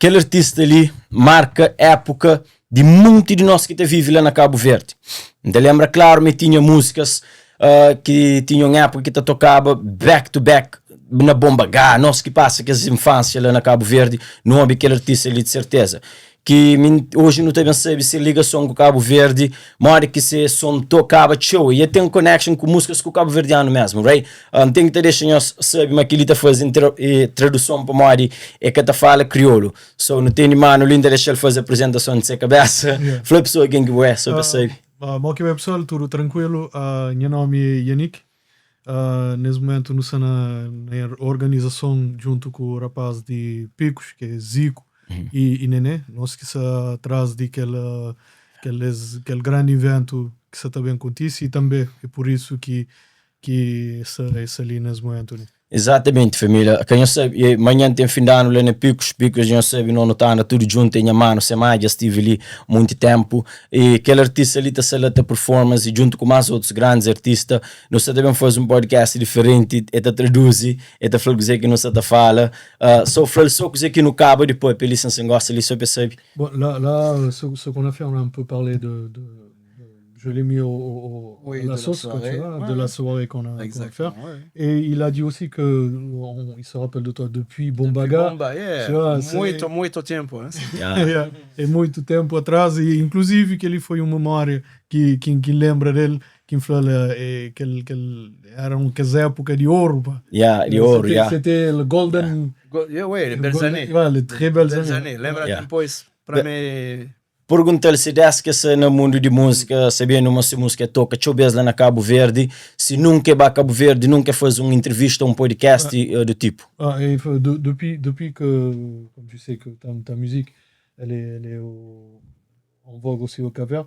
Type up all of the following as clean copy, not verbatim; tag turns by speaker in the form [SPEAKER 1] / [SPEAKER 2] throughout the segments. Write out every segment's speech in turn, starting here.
[SPEAKER 1] aquele artista ali marca época de muito de nós que te vive lá na Cabo Verde. Então lembra, claro, me tinha músicas que tinham época que te tocava back to back na bomba H, nós que passa que as infâncias lá na Cabo Verde, não há aquele artista ali de certeza. Que hoje não tem sabe se ligação com o Cabo Verde, mora que se som tocava show e tem connection com músicas com o Cabo Verdeano mesmo, right? Tem que te deixar nós sabe mas que ele tá fazendo tradução para mori é que te fala crioulo, so não tem mano linda deixar ele fazer a apresentação de sua cabeça, flip pessoa quem que é, só sabe.
[SPEAKER 2] Bom que pessoal, tudo tranquilo, meu nome é Yannick, nesse momento nós estamos na organização junto com o rapaz de Picos, que é Zico, e Nenê, nós que está atrás de aquele grande evento que está também acontece e também é por isso que está ali nesse momento. Né?
[SPEAKER 1] Exatamente, família. Quem eu sabe, amanhã tem fim de ano lá na Picos, eu sei, não está tudo junto em mano, semana já estive ali muito tempo e aquele artista ali está sendo a performance e junto com mais outros grandes artistas, nós também faz um podcast diferente, e te traduz, e te fala que não se fala, só fala só coisa que não cabe depois, pela licença gosta ali, só percebe.
[SPEAKER 2] Bon, là ce qu'on a fait, on a un peu parlé je l'ai mis
[SPEAKER 3] oui,
[SPEAKER 2] à la sauce, de la soirée qu'on a fait.
[SPEAKER 3] Ouais.
[SPEAKER 2] Et il a dit aussi il se rappelle de toi depuis Bombaga.
[SPEAKER 3] Bomba, yeah.
[SPEAKER 2] Tu vois,
[SPEAKER 3] muito tempo. Hein?
[SPEAKER 2] É muito tempo atrás, e inclusive que ele foi uma memória que lembra dele, que falou que era uma época de ouro.
[SPEAKER 1] De ouro,
[SPEAKER 2] C'était le golden...
[SPEAKER 3] Oui, les belles années.
[SPEAKER 2] Les très belles années.
[SPEAKER 3] Lembra depois, para mim...
[SPEAKER 1] Perguntar se desce que se no mundo de música, sabendo uma se música toca, deixa eu ver lá na Cabo Verde, se nunca vai a Cabo Verde, nunca faz uma entrevista, um podcast do tipo.
[SPEAKER 2] Depuis que, comme tu sais que ta musique, elle est en vogue aussi au Cap-Vert,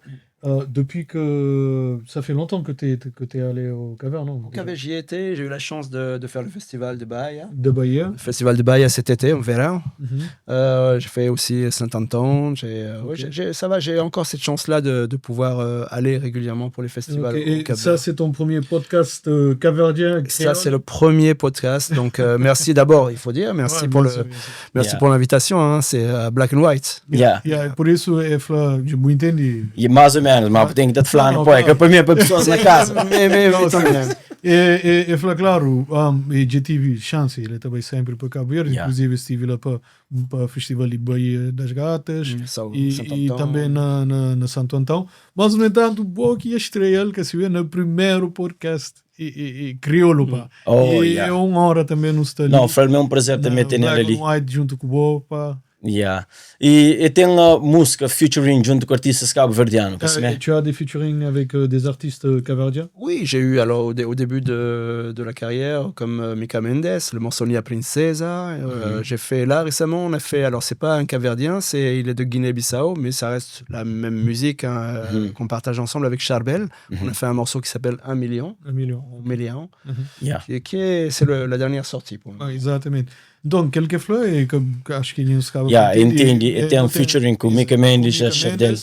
[SPEAKER 2] depuis que ça fait longtemps que t'es allé au Cap-Vert, non?
[SPEAKER 3] Au Cap-Vert, j'y étais, j'ai eu la chance de faire le festival de Bahia.
[SPEAKER 2] Le
[SPEAKER 3] festival de Bahia cet été, on verra. J'ai fait aussi Saint-Anton. Ça va, j'ai encore cette chance-là de pouvoir aller régulièrement pour les festivals.
[SPEAKER 2] Okay. Et ça, c'est ton premier podcast capverdien?
[SPEAKER 3] Ça, c'est le premier podcast. Donc, merci d'abord, il faut dire. Merci pour l'invitation. Hein, c'est Black and White.
[SPEAKER 2] Por isso, je entendi.
[SPEAKER 1] Mais ou menos, mas tem que te falar no pai, que para mim é para pessoas na casa.
[SPEAKER 2] E falou, claro, eu já tive chance, ele também sempre para Cabo Verde, inclusive estive lá para o Festival de Bahia das Gatas e também na Santo Antão. Mas, no entanto, o que estreia ele, que se vê no primeiro podcast e crioulo, pá. É uma hora também no estúdio.
[SPEAKER 1] Não, foi um prazer também ter ele ali.
[SPEAKER 2] White junto com o Bo, pá.
[SPEAKER 1] Et tem a música featuring junto com artistas cabo-verdianos.
[SPEAKER 2] Tu as des featuring avec des artistes capverdiens?
[SPEAKER 3] Oui, j'ai eu alors au début de la carrière comme Mika Mendes, le morceau Nia Princesa. J'ai fait là récemment, on a fait, alors c'est pas un capverdien, il est de Guinée-Bissau, mais ça reste la même musique qu'on partage ensemble avec Charbel. On a fait un morceau qui s'appelle 1 million.
[SPEAKER 2] 1 million.
[SPEAKER 3] C'est la dernière sortie pour moi.
[SPEAKER 2] Exatamente. Donc, quelquefois, acho que ele estava...
[SPEAKER 1] entendi. E tem um featuring com Mika Mendes e Charbel.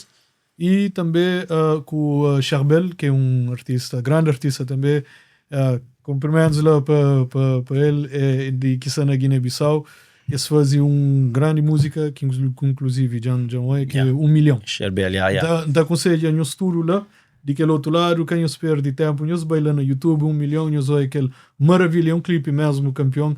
[SPEAKER 2] E também com o Charbel, que é um artista, grande artista também. Cumprimentos lá para ele, de que está na Guiné-Bissau. Eles fazem uma grande música, que inclusive John Way, que é 1 milhão.
[SPEAKER 1] Charbel,
[SPEAKER 2] Da aconselho no estúdio lá, de aquele outro lado, quem nos perde tempo, nos baila no YouTube, 1 milhão, nos olha aquele maravilha, um clipe mesmo, campeão.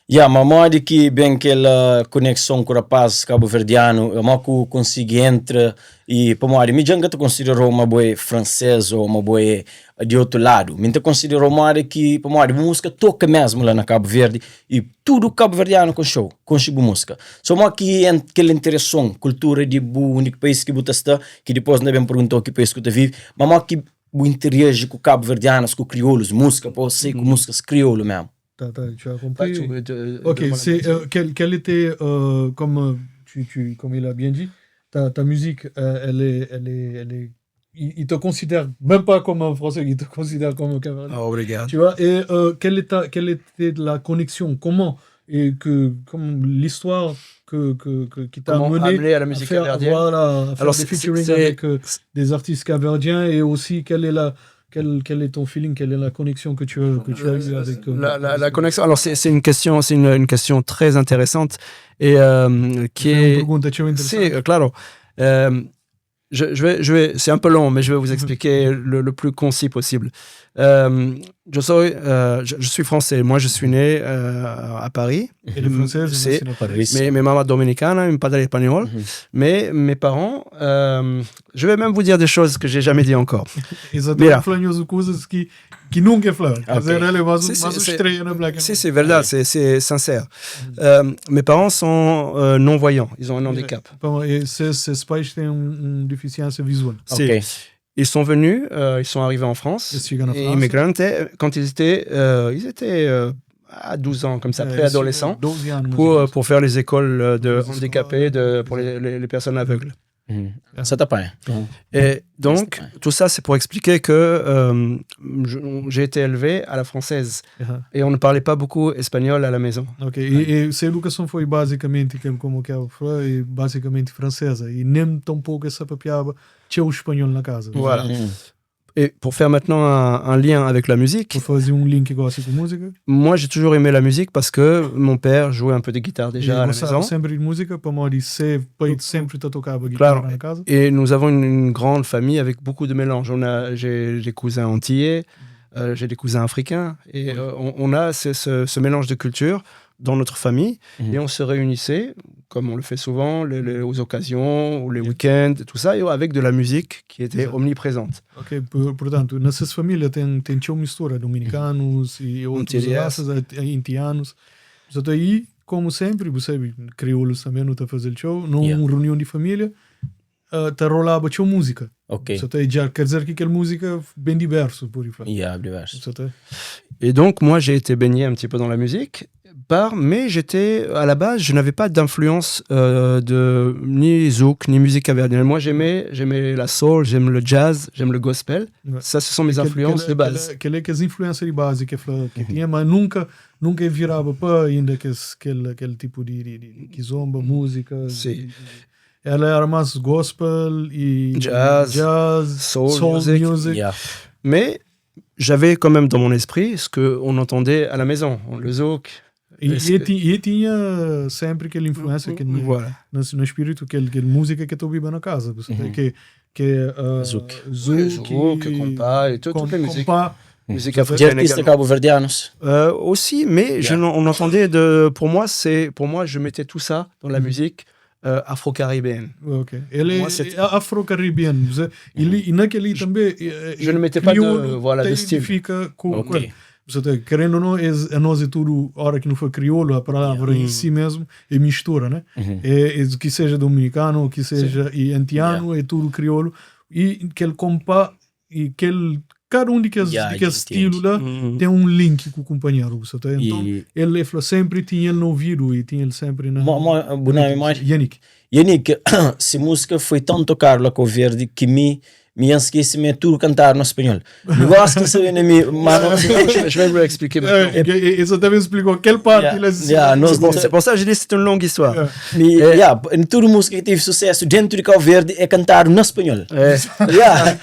[SPEAKER 1] Mas modo que bem aquela conexão com o rapaz cabo-verdiano, eu mal consigo entrar e para modo, me já te considerou uma boa francesa ou uma boa de outro lado, me te considerou modo que para modo música toca mesmo lá na Cabo Verde e tudo cabo-verdiano com show, com música. Só mal que aquela interação, cultura de o único país que você está, que depois não bem perguntou que país que você vive, mas mal que o interage com cabo-verdianos, com crioulos, música, pode ser com músicas crioulo mesmo.
[SPEAKER 2] Tu as compris? Ok, quelle était, comme il a bien dit, ta musique, elle est il te considère même pas comme un Français, il te considère comme un Capverdien.
[SPEAKER 3] Oh, obrigado.
[SPEAKER 2] Tu vois, et quelle était la connexion, comme l'histoire qui t'a amené
[SPEAKER 3] à la musique capverdienne.
[SPEAKER 2] À faire des featuring avec des artistes capverdiens, et aussi quelle est quel est ton feeling, quelle est la connexion que tu as eue avec
[SPEAKER 3] La connexion. Alors c'est une question très intéressante et qui
[SPEAKER 2] É
[SPEAKER 3] est.
[SPEAKER 2] uma pergunta tão interessante.
[SPEAKER 3] Si, claro. Je vais, c'est un peu long, mais je vais vous expliquer le plus concis possible. Je suis français. Moi, je suis né à Paris.
[SPEAKER 2] Ele é francês,
[SPEAKER 3] C'est-
[SPEAKER 2] nasceu na
[SPEAKER 1] Paris.
[SPEAKER 3] Mais maman dominicana, un padre espagnol. Mais mes parents, je vais même vous dire des choses que j'ai jamais dit encore.
[SPEAKER 2] Exatamente,
[SPEAKER 3] Mira.
[SPEAKER 2] falando coisas que nunca é falado. Mas
[SPEAKER 1] Ok.
[SPEAKER 2] ele é mais
[SPEAKER 3] Si,
[SPEAKER 2] mais
[SPEAKER 3] si,
[SPEAKER 2] estreia na Black
[SPEAKER 3] Si, c'est verdad, c'est sincère. Mes parents sont non-voyants, ils ont un handicap.
[SPEAKER 2] Bom, esses pais têm deficiência visual.
[SPEAKER 3] Si.
[SPEAKER 1] Ok.
[SPEAKER 3] Ils sont venus, ils sont arrivés en France,
[SPEAKER 2] Eles chegam na
[SPEAKER 3] et
[SPEAKER 2] França.
[SPEAKER 3] immigrantes, quand ils étaient à 12 ans, comme ça,
[SPEAKER 2] eles
[SPEAKER 3] préadolescents,
[SPEAKER 2] chegam 12 anos, mais ou
[SPEAKER 3] pour faire les écoles de
[SPEAKER 2] Les
[SPEAKER 3] handicapés
[SPEAKER 2] escoles,
[SPEAKER 3] pour les personnes aveugles.
[SPEAKER 1] Ça t'a pas.
[SPEAKER 3] Et donc,
[SPEAKER 1] C'est
[SPEAKER 3] tout ça, c'est pour expliquer que j'ai été élevé à la française.
[SPEAKER 2] menos.
[SPEAKER 3] Et on ne parlait pas beaucoup espagnol à la maison.
[SPEAKER 2] Ok, e se a educação foi basicamente, como que ela falou, basicamente francesa, e nem tão pouco essa papiava tinha o espanhol na casa.
[SPEAKER 3] Voilà. Et pour faire maintenant un lien avec la musique,
[SPEAKER 2] Pour fazer link igual assim com música.
[SPEAKER 3] moi j'ai toujours aimé la musique parce que mon père jouait un peu de guitare déjà à la
[SPEAKER 2] gostava
[SPEAKER 3] maison.
[SPEAKER 2] sempre de música, para modo de ser, pai sempre tocava guitarra
[SPEAKER 3] Claro.
[SPEAKER 2] na casa.
[SPEAKER 3] Et nous avons une grande famille avec beaucoup de mélanges. J'ai des cousins antillais, j'ai des cousins africains. Et on a ce mélange de cultures dans notre famille. Et on se réunissait, comme on le fait souvent, aux occasions, ou les week-ends, tout ça, et avec de la musique qui était omniprésente.
[SPEAKER 2] Ok, portanto, nessas famílias tem uma mistura, dominicanos e outras
[SPEAKER 3] Antillês.
[SPEAKER 2] raças, indianos. Portanto, aí, como sempre, você sabe, crioulos também não está fazendo show, numa
[SPEAKER 1] Yeah.
[SPEAKER 2] reunião de família, tá rolava show música.
[SPEAKER 1] Ok.
[SPEAKER 2] Portanto, já quer dizer que aquela música bem diverso, por aí fora.
[SPEAKER 1] Yeah, diverso.
[SPEAKER 2] Portanto,
[SPEAKER 3] Et donc, moi, j'ai été baigné un petit peu dans la musique, mais j'étais, à la base, je n'avais pas d'influence de ni zouk, ni musique caverdienne. Moi, j'aimais la soul, j'aime le jazz, j'aime le gospel.
[SPEAKER 2] Ouais.
[SPEAKER 3] Ça, ce sont mes influences de base.
[SPEAKER 2] Aquele é que as influências de base que tinha, mas nunca virava para ainda aquele tipo de kizomba, música.
[SPEAKER 3] Sim.
[SPEAKER 2] Ela era mais gospel e
[SPEAKER 3] Jazz, soul music.
[SPEAKER 1] Yeah.
[SPEAKER 3] Mais j'avais quand même dans mon esprit ce qu'on entendait à la maison, le zouk.
[SPEAKER 2] E tinha sempre aquela influência que
[SPEAKER 3] Voilà.
[SPEAKER 2] no espírito, aquela música que tu ouviva na casa. Que
[SPEAKER 1] Zouk.
[SPEAKER 3] Zouk, compas et toutes les musiques.
[SPEAKER 2] compas.
[SPEAKER 3] Musique
[SPEAKER 1] De
[SPEAKER 3] africaine
[SPEAKER 1] artistas
[SPEAKER 3] également.
[SPEAKER 1] cabo-verdianos.
[SPEAKER 3] Aussi, mais on entendait pour moi, je mettais tout ça dans la musique afro-caribéenne.
[SPEAKER 2] Ok. Ele
[SPEAKER 3] Moi,
[SPEAKER 2] é
[SPEAKER 3] c'est-
[SPEAKER 2] afro-caribiano. E naquele também.
[SPEAKER 3] Je ne mettais pas de style.
[SPEAKER 2] Fica com
[SPEAKER 1] Ok.
[SPEAKER 2] Portanto, querendo ou não, a nós é tudo, a hora que não foi crioulo, a palavra em si mesmo é mistura, né? É que seja dominicano, que seja e antiano, é tudo crioulo. E aquele compa, e cada um daqueles estilos lá tem link com o companheiro. Portanto, então, ele sempre tinha ele no ouvido e tinha ele sempre na.
[SPEAKER 1] Boa imagem.
[SPEAKER 2] Yannick.
[SPEAKER 1] Yannick, se música foi tão tocar lá com o Verde que me esqueci tudo cantar no espanhol. Eu gosto de saber na minha mano.
[SPEAKER 3] Je vais vous l'expliquer maintenant.
[SPEAKER 2] Isso também explicou aquela parte.
[SPEAKER 3] C'est pour ça que j'ai dit que c'est une longue histoire.
[SPEAKER 1] Em toda música que teve sucesso dentro de Cabo Verde é cantar no espanhol. Yeah.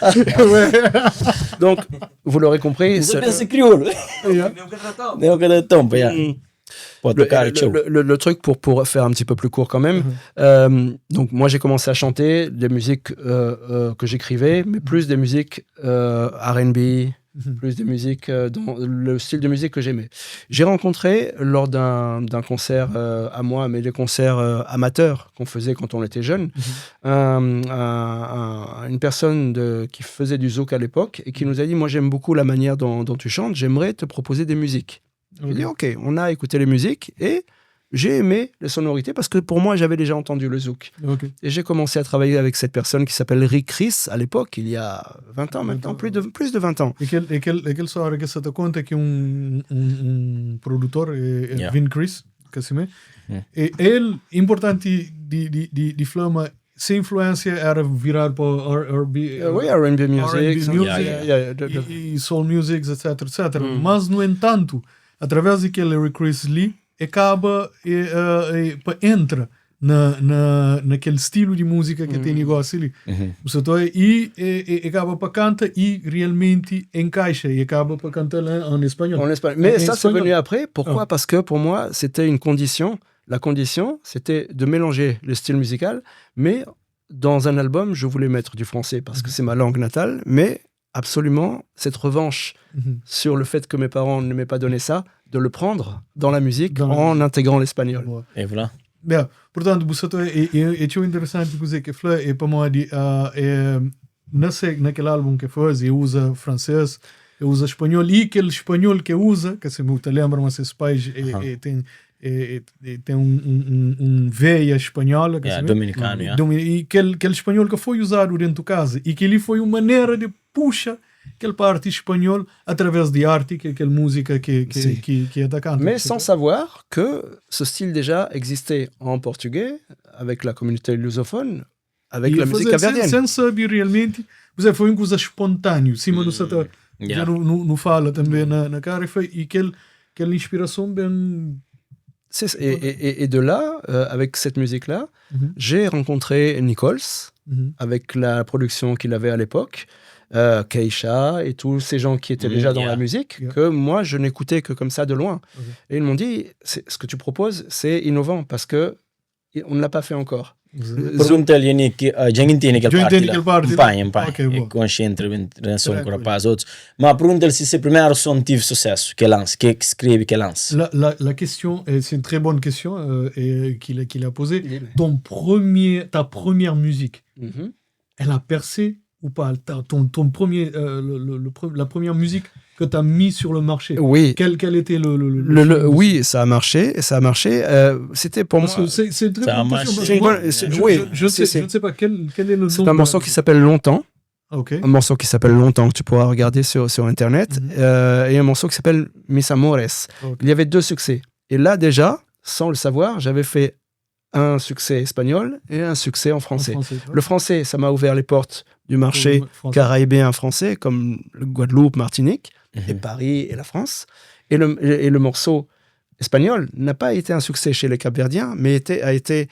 [SPEAKER 3] Donc, vous l'aurez compris,
[SPEAKER 1] Você pensa crioulo. Não cada tompa, yeah. Pode tocar show.
[SPEAKER 3] le truc pour faire un petit peu plus court quand même. Donc moi j'ai commencé à chanter des musiques que j'écrivais, mais plus des musiques R&B, plus des musiques dans le style de musique que j'aimais. J'ai rencontré lors d'un concert à moi, mais des concerts amateurs qu'on faisait quand on était jeune, une personne qui faisait du zouk à l'époque et qui nous a dit, moi j'aime beaucoup la manière dont tu chantes, j'aimerais te proposer des musiques. J'ai dit ok, on a écouté les musiques et j'ai aimé les sonorités parce que pour moi j'avais déjà entendu le zouk.
[SPEAKER 2] Okay.
[SPEAKER 3] Et j'ai commencé à travailler avec cette personne qui s'appelle Rick Chris à l'époque, il y a 20 ans maintenant, plus de 20 ans.
[SPEAKER 2] Aquele só que você te conta que produtor, Vin Chris, que assim é. E ele, importante de Flama, se influência era virar para R&B,
[SPEAKER 3] Oui, R&B music,
[SPEAKER 2] e soul music, etc, etc. Mas, no entanto, através daquele Rick Chris Lee, acaba entra naquele estilo de música que tem negócio ali. E acaba para cantar e realmente encaixa e acaba para cantar en espagnol.
[SPEAKER 3] En espagnol. Mais ça, c'est venu après. Pourquoi? Parce que pour moi, c'était une condition. La condition, c'était de mélanger le style musical, mais dans un album, je voulais mettre du français parce que c'est ma langue natale, mais absolument cette revanche sur le fait que mes parents ne m'aient pas donné ça, de le prendre dans la musique en intégrant l'espagnol.
[SPEAKER 1] Et voilà.
[SPEAKER 2] Ja, portanto, é tão interessante dizer que Fleur é para mim naquele álbum que faz, e usa francês, e usa espanhol, e aquele espanhol que usa, que se me lembra, mas esses pais tem veia espanhola, que
[SPEAKER 1] dominicano,
[SPEAKER 2] e aquele espanhol que foi usado dentro de casa, e que ele foi uma maneira de puxar aquele parte espanhol através de arte, que é aquela música que é da canta.
[SPEAKER 3] Mais sans savoir que ce style déjà existait en portugais, avec la communauté lusophone, avec la musique capverdienne.
[SPEAKER 2] Sem saber realmente, foi uma coisa espontânea, cima do setor. Já não fala também na cara, e aquela inspiração bem...
[SPEAKER 3] Et de là, avec cette musique-là, j'ai rencontré Nichols, avec la production qu'il avait à l'époque, Keisha et tous ces gens qui étaient déjà dans la musique, que moi, je n'écoutais que comme ça de loin. Et ils m'ont dit, ce que tu proposes, c'est innovant, parce que on ne l'a pas fait encore.
[SPEAKER 1] Pergunta-lhe, Yannick, já entende aquela parte lá? Pai,
[SPEAKER 2] okay,
[SPEAKER 1] consciente relação com rapaz outros. Mas pergunta-lhe se esse primeiro som teve sucesso, que lance, que escreve, que lance.
[SPEAKER 2] La question, c'est une très bonne question qu'il a posée. Ta première musique, elle a percé ou pas? Ton premier, la première musique que tu as mis sur le marché.
[SPEAKER 3] Oui.
[SPEAKER 2] Quel était
[SPEAKER 3] oui, ça a marché. C'était pour moi.
[SPEAKER 2] C'est une très bonne question. Je ne sais pas quel est le nom.
[SPEAKER 3] C'est un morceau qui s'appelle Longtemps.
[SPEAKER 2] Okay.
[SPEAKER 3] Un morceau qui s'appelle Longtemps que tu pourras regarder sur Internet. Et un morceau qui s'appelle Mis Amores. Okay. Il y avait 2 succès. Et là, déjà, sans le savoir, j'avais fait un succès espagnol et un succès en français. Le français, ça m'a ouvert les portes du marché caribéen français, comme le Guadeloupe, Martinique, et Paris et la France. Et le morceau espagnol n'a pas été un succès chez les Capverdiens, mais a été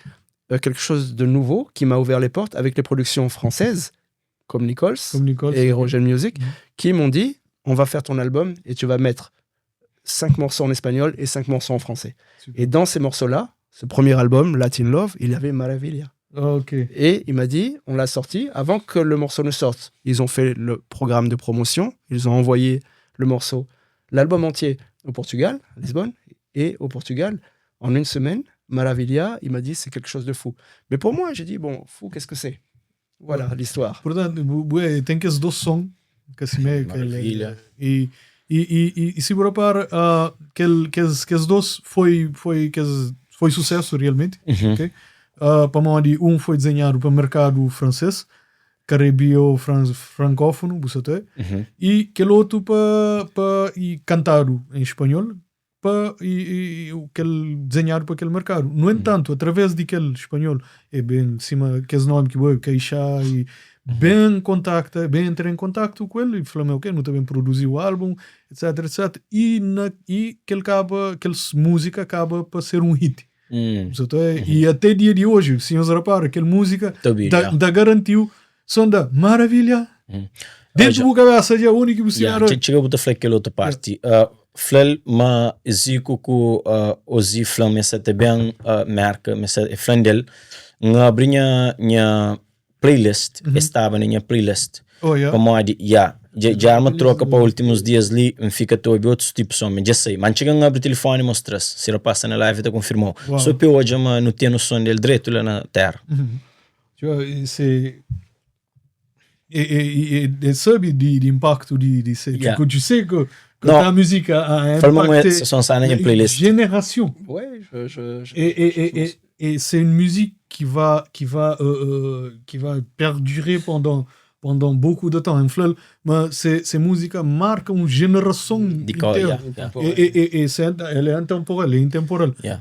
[SPEAKER 3] quelque chose de nouveau qui m'a ouvert les portes avec les productions françaises, comme Nichols et Roger Music, qui m'ont dit, on va faire ton album et tu vas mettre 5 morceaux en espagnol et 5 morceaux en français. Super. Et dans ces morceaux-là, ce premier album, Latin Love, il y avait Maravilla.
[SPEAKER 2] Okay.
[SPEAKER 3] Et il m'a dit, on l'a sorti avant que le morceau ne sorte. Ils ont fait le programme de promotion, ils ont envoyé le morceau, l'album entier au Portugal, à Lisbonne, et au Portugal, en une semaine, Maravilla, il m'a dit, c'est quelque chose de fou. Mais pour moi, j'ai dit, bon, fou, qu'est-ce que c'est? Voilà l'histoire.
[SPEAKER 2] Portanto, tem que esses 2 sons, que se me...
[SPEAKER 1] Maravilha.
[SPEAKER 2] E se você repara, que 2 foi sucesso realmente. Okay? Para mim, foi desenhado para o mercado francês, caribio francófono, e aquele outro para cantado em espanhol, e desenhado para aquele mercado. No entanto, através daquele espanhol, é bem cima, que nome que vai queixar e bem entrar em contacto com ele e falar, ok, não também produziu o álbum, etc, etc. E aquela música acaba para ser um hit. E até dia de hoje, se você repara, aquela música da garantiu, som da Maravilha. Dentro do cabeça, é a única que você era.
[SPEAKER 1] Chega a falar aquela outra parte. Flel, mas zico que ozi flam, mas até bem marca, mas é flandel. Nga brinha minha playlist, estava na minha playlist. Como a de, já uma troca para os últimos dias ali, fica todo outros tipos de som, já sei. Mas chega a abrir o telefone e mostrar, se ela passa na live, te confirmou. Só que hoje não tem noção dele direito lá na terra.
[SPEAKER 2] E sabe de impacto de ser, que tu sais que ta musique a impacté génération.
[SPEAKER 3] Ouais,
[SPEAKER 2] et c'est une musique qui va perdurer pendant beaucoup de temps. Mais ces musiques marquent une génération entière. Et elle est intemporelle.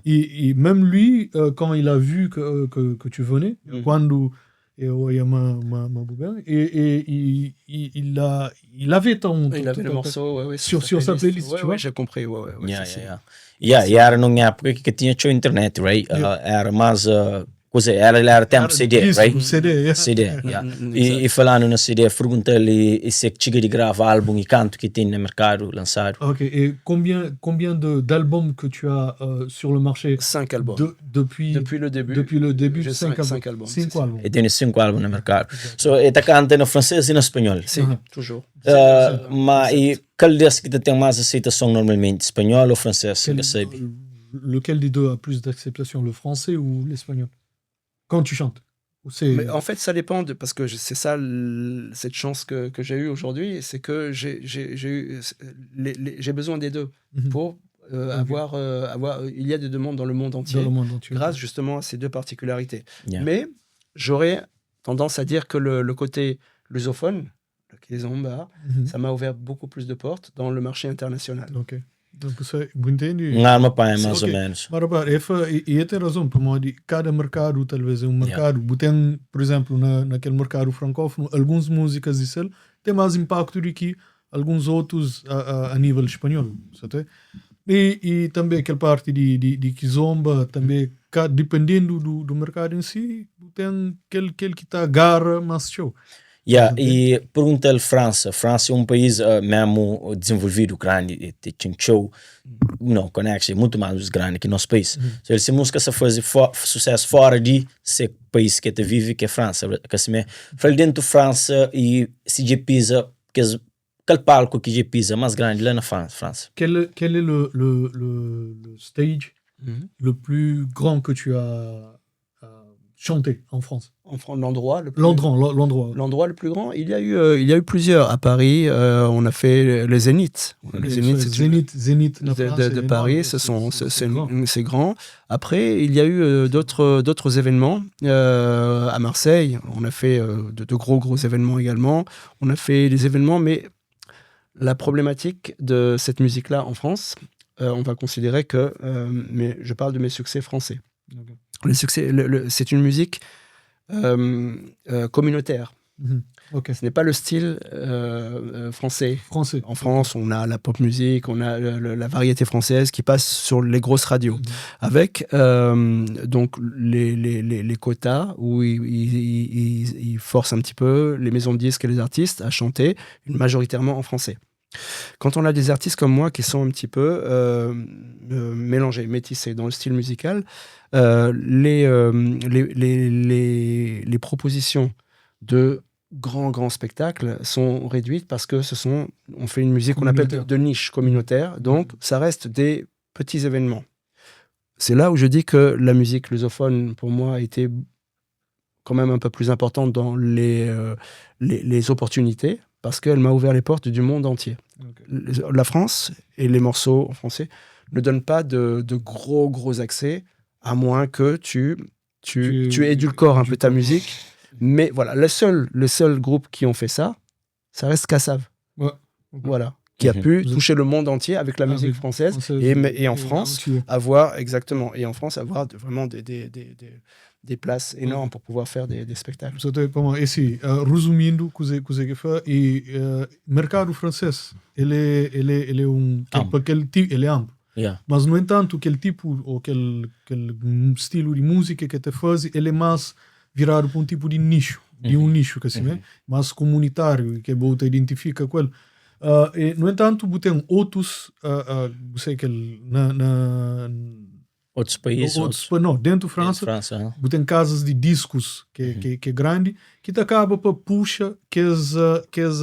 [SPEAKER 2] Et même lui, quand il a vu que tu venais, quand il avait
[SPEAKER 3] le morceau
[SPEAKER 2] sur sa playlist.
[SPEAKER 3] Ouais, j'ai compris.
[SPEAKER 1] Era numa época que tinha internet, right? Era mais cos'è? Era tempo CD,
[SPEAKER 2] Disco,
[SPEAKER 1] right?
[SPEAKER 2] CD, yeah.
[SPEAKER 1] CD, yeah. E falando na CD, pergunta-lhe se chega de gravar álbum e canto que tem no mercado lançado.
[SPEAKER 2] Ok, et combien d'albums que tu as sur le marché
[SPEAKER 3] 5 albums.
[SPEAKER 2] depuis
[SPEAKER 3] Depuis le début.
[SPEAKER 2] J'ai
[SPEAKER 3] J'ai 5 albums.
[SPEAKER 2] 5 albums.
[SPEAKER 1] E tem 5 álbuns no mercado. So, e canta no francês e no espanhol.
[SPEAKER 3] Si, toujours.
[SPEAKER 1] Ma e qual des que tem mais aceitação normalmente? Espanhol ou francês?
[SPEAKER 2] Lequel des deux a plus d'acceptation, le français ou l'espagnol? Quand tu chantes?
[SPEAKER 3] Mais en fait, ça dépend parce que c'est ça cette chance que j'ai eue aujourd'hui, c'est que j'ai besoin des deux pour avoir. Il y a des demandes dans le monde entier, grâce justement à ces deux particularités.
[SPEAKER 1] Yeah.
[SPEAKER 3] Mais j'aurais tendance à dire que le côté lusophone, le kizomba, ça m'a ouvert beaucoup plus de portes dans le marché international.
[SPEAKER 2] Ok. Donc, você entende?
[SPEAKER 1] Uma mais ou menos.
[SPEAKER 2] Mas repara, e tem razão, porque cada mercado talvez é mercado. Tem, por exemplo, naquele mercado francófono, algumas músicas de selo têm mais impacto do que alguns outros a nível espanhol. Sabe? E também aquela parte de kizomba, também dependendo do mercado em si, tem aquele que está agarra mais show.
[SPEAKER 1] Yeah, e pergunta-lhe França. França é país mesmo desenvolvido, grande, tem show, não, connection, muito mais grande que nosso país. So, se a música se faz sucesso fora de ser país que vive, que é França, que assim é. Fala dentro de França e se já pisa, quel palco que já pisa mais grande lá na França.
[SPEAKER 2] Quel est le stage le plus grand que tu as chanté en France?
[SPEAKER 3] L'endroit le plus grand, il y a eu plusieurs à Paris. On a fait le Zénith. Le
[SPEAKER 2] Zénith
[SPEAKER 3] de Paris, c'est grand. Après, il y a eu d'autres événements à Marseille. On a fait de gros événements également. On a fait des événements, mais la problématique de cette musique-là en France, on va considérer que, mais je parle de mes succès français. Okay. Le succès, c'est une musique communautaire.
[SPEAKER 2] Okay.
[SPEAKER 3] Ce n'est pas le style français. En France, on a la pop musique, on a la variété française qui passe sur les grosses radios, avec donc les quotas où ils forcent un petit peu les maisons de disques et les artistes à chanter majoritairement en français. Quand on a des artistes comme moi qui sont un petit peu mélangés, métissés dans le style musical, les propositions de grands spectacles sont réduites parce que on fait une musique qu'on appelle de niche communautaire, donc ça reste des petits événements. C'est là où je dis que la musique lusophone, pour moi, a été quand même un peu plus importante dans les opportunités, parce qu'elle m'a ouvert les portes du monde entier. Okay. La France et les morceaux en français ne donnent pas de gros accès, à moins que tu édulcores un peu ta musique. Mais voilà, le seul groupe qui ont fait ça reste Kassav.
[SPEAKER 2] Ouais. Okay.
[SPEAKER 3] Voilà, qui a pu toucher le monde entier avec la musique française et en France avoir vraiment des places énormes pour pouvoir faire des spectacles.
[SPEAKER 2] Esse, resumindo, que faz, mercado francês, ele é amplo.
[SPEAKER 1] Yeah.
[SPEAKER 2] Mas, no entanto, aquele tipo, ou aquele estilo de música que te faz, ele é mais virado para um tipo de nicho, de um nicho, que assim, mais comunitário, que você identifica com ele. No entanto, você tem outros, você que
[SPEAKER 1] outros países?
[SPEAKER 2] Não, dentro da França, você tem casas de discos que é grande, que te acaba para puxar que as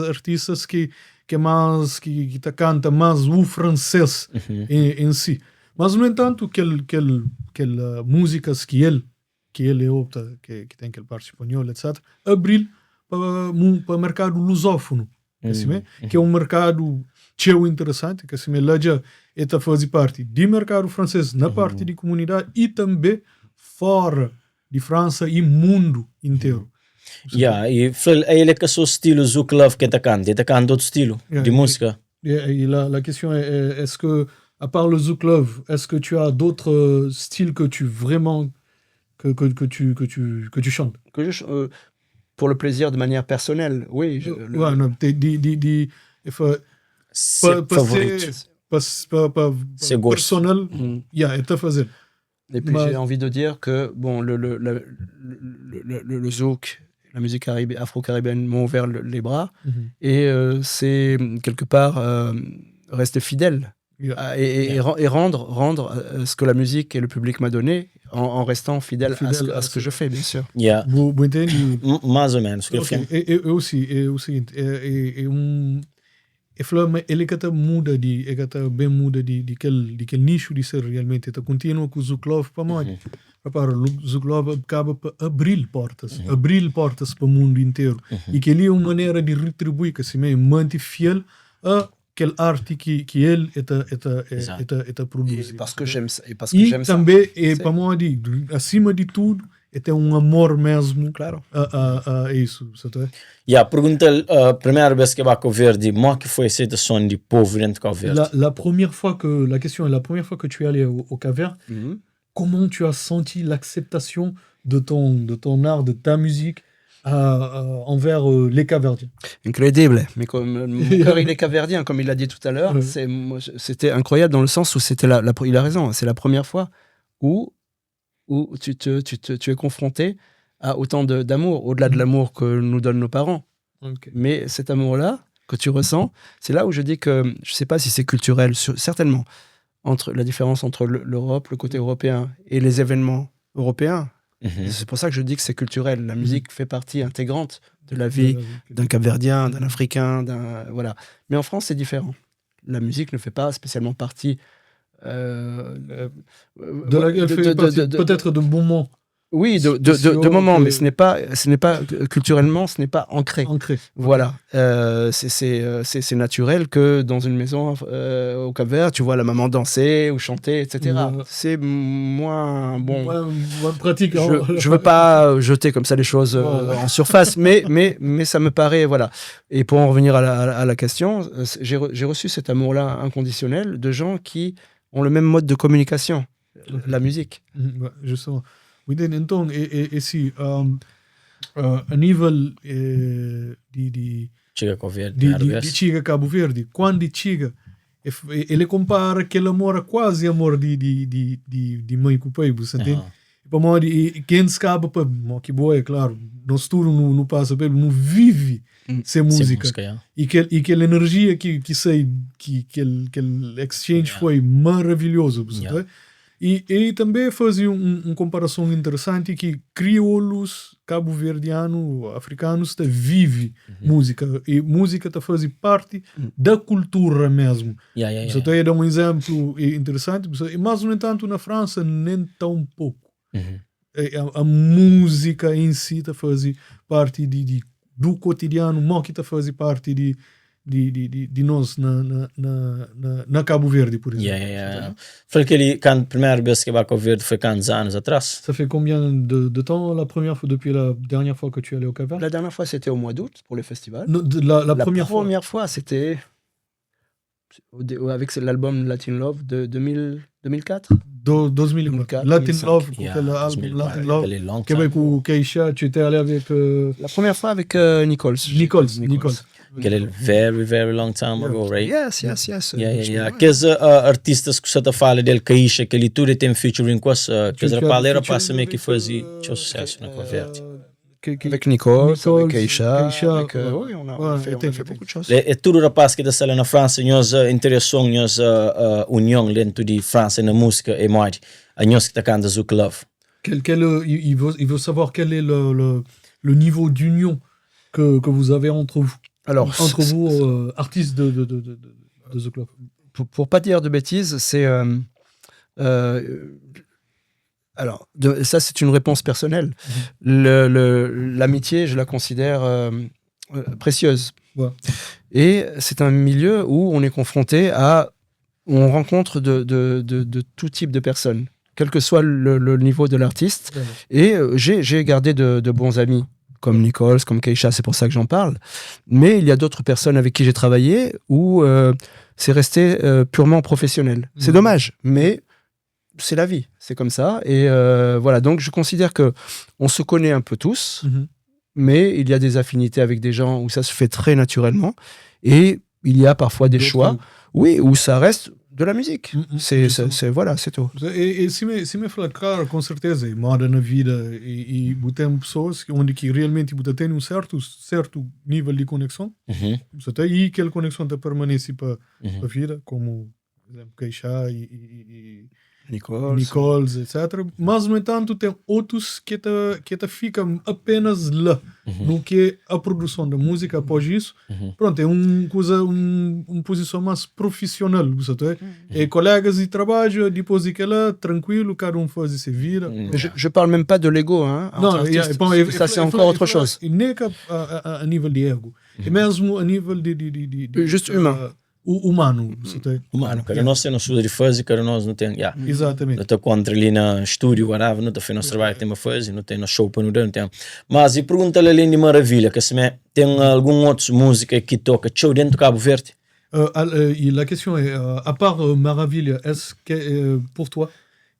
[SPEAKER 2] artistas que te canta mais o francês em si. Mas, no entanto, aquela músicas que ele opta, que tem aquele parte espanhol, etc., abrir para o mercado lusófono, que é um mercado cheio interessante, que assim, lá já está faz parte do mercado francês na parte de comunidade e também fora de França e mundo inteiro.
[SPEAKER 1] Yeah, e ele que é o estilo Zouk Love que está cantando outro estilo de música.
[SPEAKER 2] Et la question est-ce que, à part le Zouk Love, est-ce que tu as d'autres styles que tu vraiment que tu chantes?
[SPEAKER 3] Pour le plaisir de manière personnelle, oui.
[SPEAKER 2] Personnel, é fazer.
[SPEAKER 3] Et puis j'ai envie de dire que bon, le zouk, la musique afro-caribéenne m'ont ouvert les bras et c'est quelque part rester fidèle et rendre ce que la musique et le public m'a donné en restant fidèle à ce que je fais, bien sûr.
[SPEAKER 1] Yeah.
[SPEAKER 2] Vou entende?
[SPEAKER 1] Mais ou menos.
[SPEAKER 2] Okay. Eu o seguinte, ele que muda bem muda de aquele nicho de ser realmente, continua com o Zuklov para nós. Repara, o Zuklov acaba por abrir portas para o mundo inteiro. E que ali é uma maneira de retribuir, que se manter fiel a aquele arte que ele está produzindo.
[SPEAKER 3] Parce que j'aime ça. E
[SPEAKER 2] também, para nós, acima de tudo, é amor mesmo, claro, a isso, certo?
[SPEAKER 1] Yeah, pergunta a primeira vez que vai Cabo Verde, como que foi a aceitação de povo dentro de Cabo Verde?
[SPEAKER 2] La question est, la première fois que tu es allé au Cap Vert, comment tu as senti l'acceptation de ton art, de ta musique envers les Capverdiens?
[SPEAKER 3] Incroyable, mais comme mon cœur il est capverdien, comme il l'a dit tout à l'heure, c'était incroyable dans le sens où c'était il a raison, c'est la première fois où tu es confronté à autant d'amour, au-delà de l'amour que nous donnent nos parents.
[SPEAKER 2] Okay.
[SPEAKER 3] Mais cet amour-là que tu ressens, c'est là où je dis que je ne sais pas si c'est culturel, certainement, la différence entre l'Europe, le côté européen et les événements européens. C'est pour ça que je dis que c'est culturel. La musique fait partie intégrante de la vie d'un Cap-Verdien, d'un Africain, voilà. Mais en France, c'est différent. La musique ne fait pas spécialement partie
[SPEAKER 2] peut-être de moments.
[SPEAKER 3] Oui, de moments, mais ce n'est pas culturellement, ce n'est pas ancré. Voilà, c'est naturel que dans une maison au Cap-Vert, tu vois la maman danser ou chanter, etc. C'est moins bon.
[SPEAKER 2] Moins pratique.
[SPEAKER 3] Je veux pas jeter comme ça les choses en surface, mais ça me paraît, voilà. Et pour en revenir à la question, j'ai reçu cet amour-là inconditionnel de gens qui ont le même mode de communication, la musique.
[SPEAKER 2] Justement. Então, esse a nível de chega Cabo Verde, quando chega, ele compara aquele amor quase amor de mãe com o pai, você entende? Para mim, quem escapa para que boa, é claro, nós tudo não passa pelo, não vive sem música. E aquela energia que sai, que aquele exchange foi maravilhoso, você entende? E também fazia comparação interessante que crioulos cabo-verdianos, africanos, vive música. E música faz parte da cultura mesmo. Você está a dar um exemplo interessante, mas, no entanto, na França, nem tão pouco. A música em si faz parte do cotidiano, mas que faz parte de nós na Cabo Verde, por exemplo.
[SPEAKER 1] Foi que a primeira vez que vai Cabo Verde foi quantos anos atrás?
[SPEAKER 2] Ça fait combien de temps depuis la dernière fois que tu es allé au Cap Vert?
[SPEAKER 3] La dernière fois, c'était au mois d'août pour le festival.
[SPEAKER 2] La première
[SPEAKER 3] fois, c'était avec l'album Latin Love de 2004.
[SPEAKER 2] 2004. Latin Love, l'album Latin Love. Québec ou Keisha, tu étais allé avec...
[SPEAKER 3] La première fois avec Nichols.
[SPEAKER 1] Aquele very, very long time ago, right?
[SPEAKER 3] Yes.
[SPEAKER 1] Aqueles artistas que você fala dele, Keisha, que ele tudo tem featuring com as aqueles rapazes passa meio que fazia sucesso na Cabo Verde.
[SPEAKER 3] Avec Nichols, avec Keisha, oui, on a fait beaucoup de choses.
[SPEAKER 1] E tudo rapaz que está na França, nós interessou, nós união dentro de França na música e mais, a nós que está cantando Zouk Love.
[SPEAKER 2] Il veut savoir quel est le niveau d'union que vous avez entre vous.
[SPEAKER 3] Alors,
[SPEAKER 2] entre vous, artistes de Zouk Love.
[SPEAKER 3] Pour pas dire de bêtises, c'est... alors, ça, c'est une réponse personnelle. L'amitié, je la considère précieuse.
[SPEAKER 2] Ouais.
[SPEAKER 3] Et c'est un milieu où on est confronté où on rencontre de tout type de personnes, quel que soit le niveau de l'artiste. Ouais. Et j'ai gardé de bons amis, comme Nichols, comme Keisha, c'est pour ça que j'en parle. Mais il y a d'autres personnes avec qui j'ai travaillé où c'est resté purement professionnel. C'est dommage, mais c'est la vie, c'est comme ça. Et voilà, donc je considère qu'on se connaît un peu tous, mais il y a des affinités avec des gens où ça se fait très naturellement. Et il y a parfois des choix, oui, où ça reste de la musique. Voilà, c'est tout.
[SPEAKER 2] E se me fala, claro, com certeza, e moda na vida e botem pessoas onde que realmente você tem certo nível de conexão, você tem e aquela conexão te permanece para a vida, como, por exemplo, Keisha e Nicoles, etc. Mas, no entanto, tem outros que te ficam apenas lá, no que a produção da música após isso. Pronto, é uma posição mais profissional, você é colegas de trabalho, depois de que lá, tranquilo, cada um faz a vida.
[SPEAKER 3] Je parle même pas de l'ego, hein.
[SPEAKER 2] Não,
[SPEAKER 3] Ça, c'est encore autre chose.
[SPEAKER 2] E nem a nível de ego, é mesmo a nível de
[SPEAKER 3] Juste humain.
[SPEAKER 2] Humano.
[SPEAKER 1] Humano, cada nós temos coisa de fazer, cada nós não tem.
[SPEAKER 2] Exatamente.
[SPEAKER 1] Não estou contra ali na estúdio, whatever, não estou fazendo nosso trabalho que tem a fazer, não tem no show para não tem. Mas e pergunta-lhe além de maravilha, que se me tem algum outro música que toca show dentro do Cabo Verde?
[SPEAKER 2] Et la question est, à part Maravilha, est-ce que pour toi,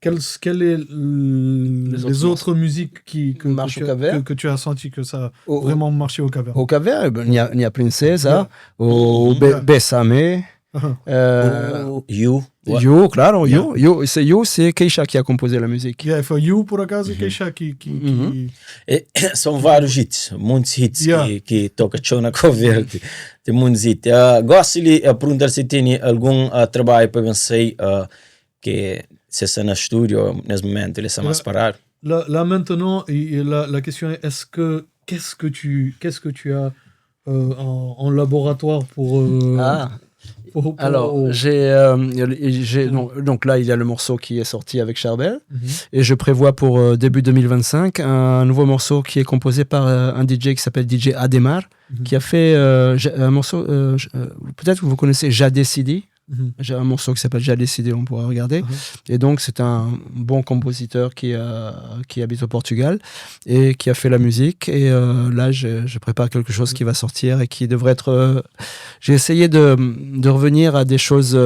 [SPEAKER 2] quelles est les autres musiques que tu as senti que ça a vraiment marché au Cap-Vert?
[SPEAKER 3] Au Cap-Vert, il y a Princesa, au Bessame,
[SPEAKER 1] You,
[SPEAKER 3] claro, You, c'est Keisha qui a composé la musique.
[SPEAKER 2] Foi You, por acaso, Keisha que...
[SPEAKER 1] São vários hits, muitos hits que toca show na Cabo Verde. Tem muitos hits. Gosto de perguntar se tem algum trabalho para vencer que c'est ça dans le studio, en ce moment, il est ça parar.
[SPEAKER 2] Là maintenant, la question est, qu'est-ce que tu as en laboratoire pour...
[SPEAKER 3] Alors, donc là, il y a le morceau qui est sorti avec Charbel, et je prévois pour début 2025 un nouveau morceau qui est composé par un DJ qui s'appelle DJ Ademar, qui a fait un morceau, peut-être que vous connaissez J'ai décidé. J'ai un morceau qui s'appelle J'ai décidé, on pourra regarder. Et donc, c'est un bon compositeur qui habite au Portugal et qui a fait la musique. Et là, je prépare quelque chose qui va sortir et qui devrait être... J'ai essayé de revenir à des choses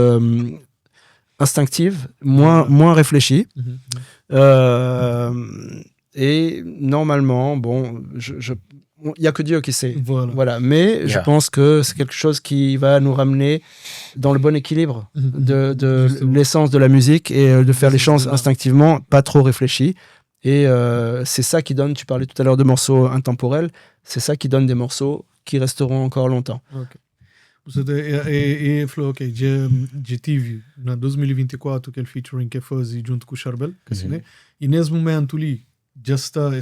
[SPEAKER 3] instinctives, moins réfléchies. Et normalement, bon, il n'y a que Dieu qui sait. Voilà. Mais je pense que c'est quelque chose qui va nous ramener dans le bon équilibre de l'essence de la musique et de faire les choses instinctivement, pas trop réfléchies. Et c'est ça qui donne, tu parlais tout à l'heure de morceaux intemporels, c'est ça qui donne des morceaux qui resteront encore longtemps.
[SPEAKER 2] E falou, ok, já tive na 2024 aquele featuring que fez junto com o Charbel, e nesse momento ali, já está,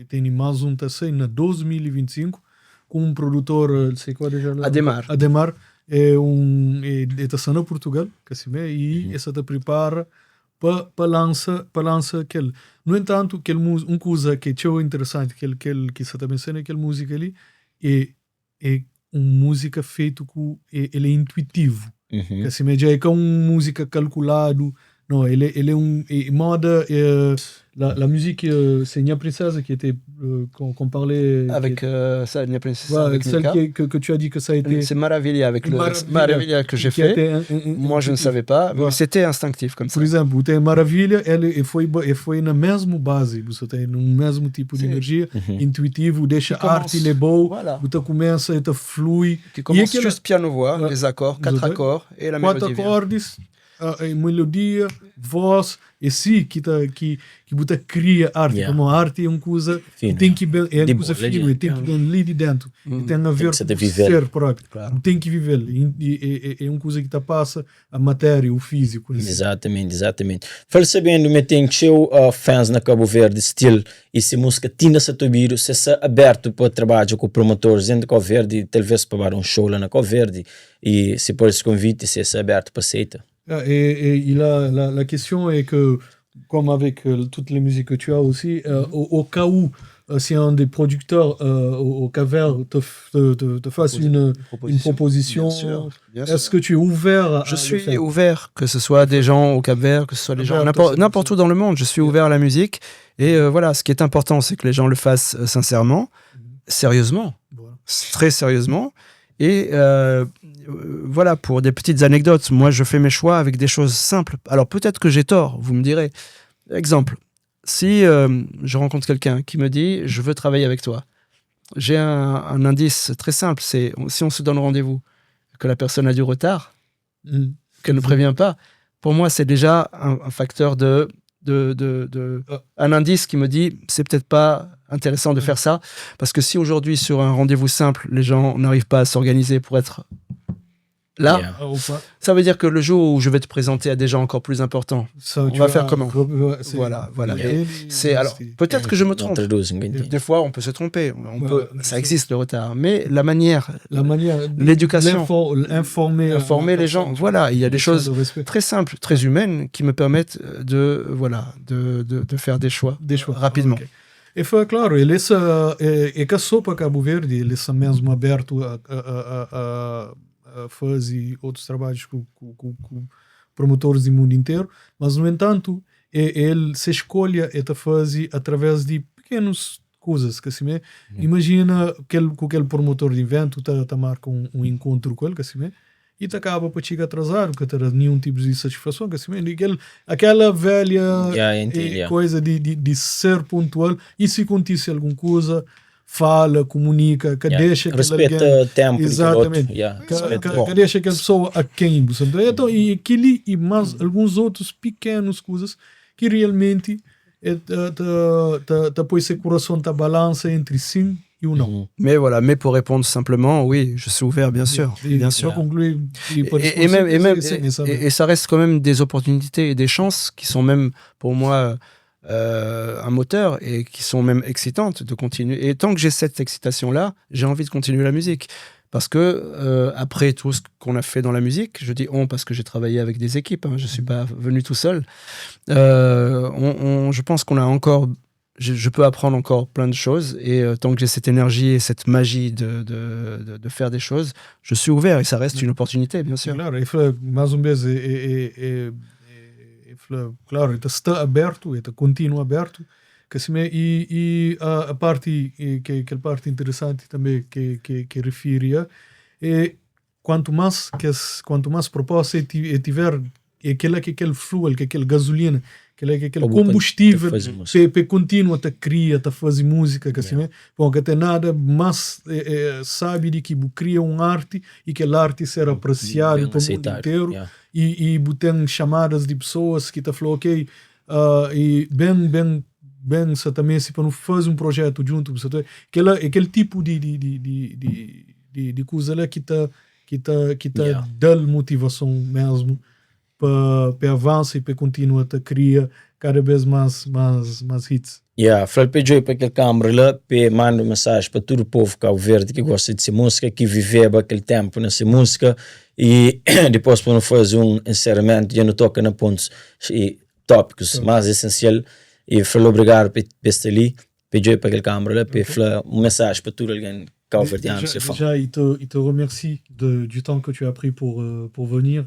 [SPEAKER 2] tem mais um TC na 2025 com produtor, sei qual é já Ademar está sendo em Portugal, e essa te prepara para lançar aquele. No entanto, uma coisa que é interessante, que você está pensando, aquela música ali, é uma música feita com, ele é intuitivo, já é como uma música calculado. Non, elle est mode. La musique, c'est Nia Princesa qui était qu'on parlait.
[SPEAKER 3] Avec ça, Nia Princesa.
[SPEAKER 2] Avec celle que tu as dit que ça a été.
[SPEAKER 3] C'est Maravilha avec Maravilha que j'ai fait. Moi, je ne savais pas. Mais c'était instinctif comme ça.
[SPEAKER 2] Por exemplo, tem Maravilha, ele foi na mesma base. Você tem no mesmo tipo de energia, intuitivo, deixa a arte, ele é bom. Você começa, ele flui.
[SPEAKER 3] Qui commence juste piano-voix, les accords, 4 accords et la mélodie.
[SPEAKER 2] 4 acordes. Melodia, voz, e sim que você cria arte, como a arte é uma coisa que tem que é uma coisa fina, tem que vir ali de dentro, tem a ver com o ser próprio, tem que viver, é uma coisa que te passa a matéria, o físico.
[SPEAKER 1] Exatamente. Fala sabendo, me tem show fãs na Cabo Verde, estilo, e se música tinha se tubido, se é aberto para trabalho com promotores dentro de Cabo Verde, talvez para show lá na Cabo Verde, e se por esse convite, se é aberto para aceita.
[SPEAKER 2] Et la question est que, comme avec toutes les musiques que tu as aussi, au cas où, si un des producteurs au Cap-Vert te fasse une proposition, bien sûr. Est-ce que tu es ouvert
[SPEAKER 3] Je suis ouvert, que ce soit des gens au Cap-Vert, que ce soit des gens n'importe où dans le monde, je suis ouvert à la musique. Et voilà, ce qui est important, c'est que les gens le fassent sincèrement, sérieusement, très sérieusement. Et voilà, pour des petites anecdotes, moi je fais mes choix avec des choses simples. Alors peut-être que j'ai tort, vous me direz. Exemple, si je rencontre quelqu'un qui me dit « je veux travailler avec toi », j'ai un indice très simple, c'est si on se donne rendez-vous, que la personne a du retard, qu'elle ne prévient pas, pour moi, c'est déjà un facteur un indice qui me dit c'est peut-être pas intéressant de faire ça, parce que si aujourd'hui sur un rendez-vous simple les gens n'arrivent pas à s'organiser pour être là, ça veut dire que le jour où je vais te présenter à des gens encore plus importants, on va faire comment? Voilà. Et c'est alors peut-être que je me trompe. Des fois, on peut se tromper. Ça existe le retard, mais la manière, l'éducation, informer les gens. Voilà, il y a des choses très simples, très humaines qui me permettent de faire des choix rapidement.
[SPEAKER 2] Okay. E foi claro, ele que a sopa Cabo Verde, ele é mesmo aberto a fazer outros trabalhos com promotores do mundo inteiro, mas no entanto ele se escolhe a fazer através de pequenas coisas que assim, imagina que aquele promotor de evento tá marca um encontro com ele que assim, e te acaba para chegar atrasado, que terá nenhum tipo de satisfação, que assim, aquela velha coisa de ser pontual, e se acontecer alguma coisa, fala, comunica, que deixa que
[SPEAKER 1] respeita
[SPEAKER 2] alguém,
[SPEAKER 1] o tempo
[SPEAKER 2] exatamente, que deixa que a pessoa a quem então, e aquele e mais alguns outros pequenos coisas que realmente depois o coração tá balança entre sim et ou non.
[SPEAKER 3] Mais voilà, mais pour répondre simplement, oui, je suis ouvert, bien sûr. Bien sûr. Et ça reste quand même des opportunités et des chances qui sont même, pour moi, un moteur et qui sont même excitantes de continuer. Et tant que j'ai cette excitation-là, j'ai envie de continuer la musique. Parce que, après tout ce qu'on a fait dans la musique, je dis on parce que j'ai travaillé avec des équipes, je ne suis pas venu tout seul, je pense qu'on a encore... Je peux apprendre encore plein de choses et tant que j'ai cette énergie et cette magie de faire des choses, je suis ouvert et ça reste une opportunité, bien sûr.
[SPEAKER 2] Claro, mais uma vez claro, está aberto, está continua aberto, que assim, e a parte que a parte interessante também que referia é quanto mais proposta tiver aquele fuel, aquele gasolina, aquele combustível para continuar a criar, a fazer música, que assim, bom, que tem nada mais sabe de que cria arte e que a arte será apreciada pelo mundo inteiro e tem chamadas de pessoas que falam ok, e bem também se para não fazer projeto junto, aquele tipo de coisa lá que dá motivação mesmo para avançar e para continuar a criar cada vez mais hits.
[SPEAKER 1] Falei para aquele câmara lá, para mandar uma mensagem para todo o povo Cabo Verde que gosta de ser música, que viveu aquele tempo nessa música e depois para não fazer encerramento, já não toca na pontos e tópicos mais essencial e falei obrigado por estar ali, pedi para aquele câmara lá, para falar uma mensagem para todo alguém
[SPEAKER 2] Déjà, il te remercie du temps que tu as pris pour venir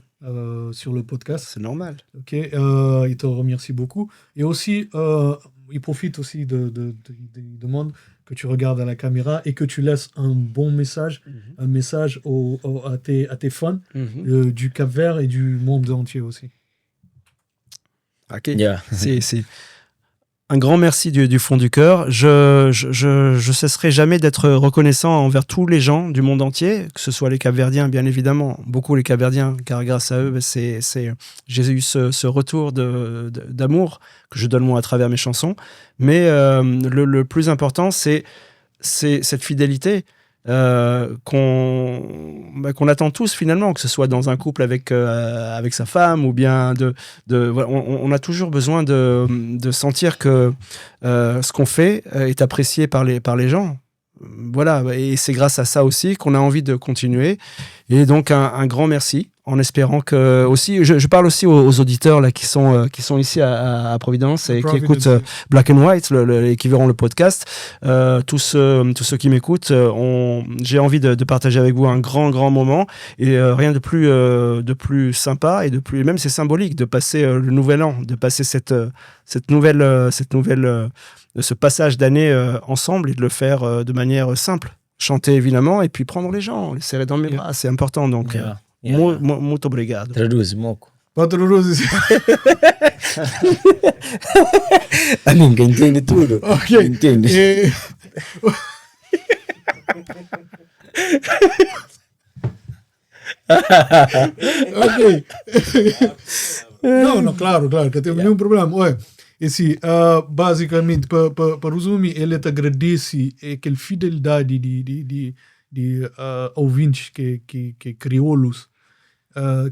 [SPEAKER 2] sur le podcast.
[SPEAKER 3] C'est normal.
[SPEAKER 2] Ok, il te remercie beaucoup. Et aussi, il profite aussi de demande que tu regardes à la caméra et que tu laisses un bon message, un message à tes fans du Cap-Vert et du monde entier aussi.
[SPEAKER 3] Ok, c'est un grand merci du fond du cœur. Je cesserai jamais d'être reconnaissant envers tous les gens du monde entier, que ce soit les Capverdiens, bien évidemment, beaucoup les Capverdiens, car grâce à eux, j'ai eu ce retour d'amour que je donne moi à travers mes chansons. Mais le plus important, c'est cette fidélité qu'on attend tous finalement, que ce soit dans un couple avec sa femme ou bien on a toujours besoin de sentir que ce qu'on fait est apprécié par les gens. Voilà, et c'est grâce à ça aussi qu'on a envie de continuer. Et donc un grand merci, en espérant que aussi, je parle aussi aux auditeurs là qui sont ici à Providence et qui écoutent Black and White, qui verront le podcast. Tous ceux qui m'écoutent, j'ai envie de partager avec vous un grand moment et rien de plus sympa et même c'est symbolique de passer le nouvel an, de passer cette nouvelle ce passage d'année ensemble et de le faire de manière simple. Chanter évidemment et puis prendre les gens, les serrer dans mes bras, c'est important. Donc, muito obrigado.
[SPEAKER 1] Traduz, moco.
[SPEAKER 2] Pode traduzir.
[SPEAKER 1] Ninguém entende tudo.
[SPEAKER 2] Ok.
[SPEAKER 1] Entende.
[SPEAKER 2] Ok. Não, claro, que tem nenhum problema. Olha, esse, basicamente, para resumir, ele te agradece aquela fidelidade de ouvintes que crioulos,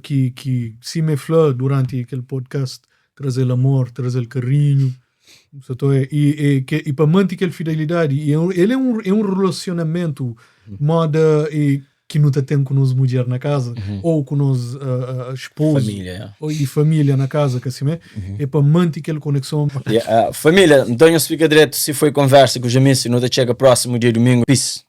[SPEAKER 2] que se me flã durante aquele podcast, trazer amor, trazer carinho. E para manter aquela fidelidade, ele é um relacionamento moda que não tem com nós mulheres na casa, ou com nós esposos, e família na casa, que assim é para manter aquela conexão.
[SPEAKER 1] Família, então eu explico direto se foi conversa com o Jamissi, não te chega próximo dia domingo. Peace.